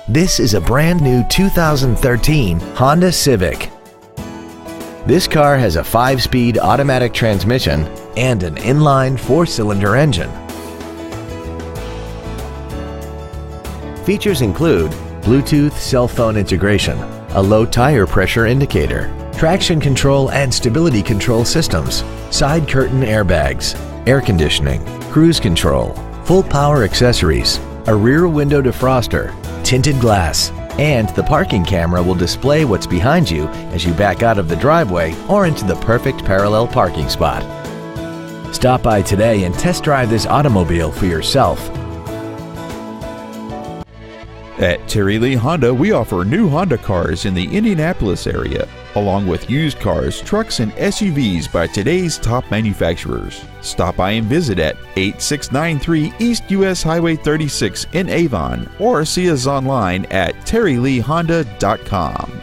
This is a brand new 2013 Honda Civic. This car has a 5-speed automatic transmission and an inline 4-cylinder engine. Features include Bluetooth cell phone integration, a low tire pressure indicator, traction control and stability control systems, side curtain airbags, air conditioning, cruise control, full power accessories, a rear window defroster, tinted glass, and the parking camera will display what's behind you as you back out of the driveway or into the perfect parallel parking spot. Stop by today and test drive this automobile for yourself. At Terry Lee Honda, we offer new Honda cars in the Indianapolis area, along with used cars, trucks, and SUVs by today's top manufacturers. Stop by and visit at 8693 East US Highway 36 in Avon, or see us online at terryleehonda.com.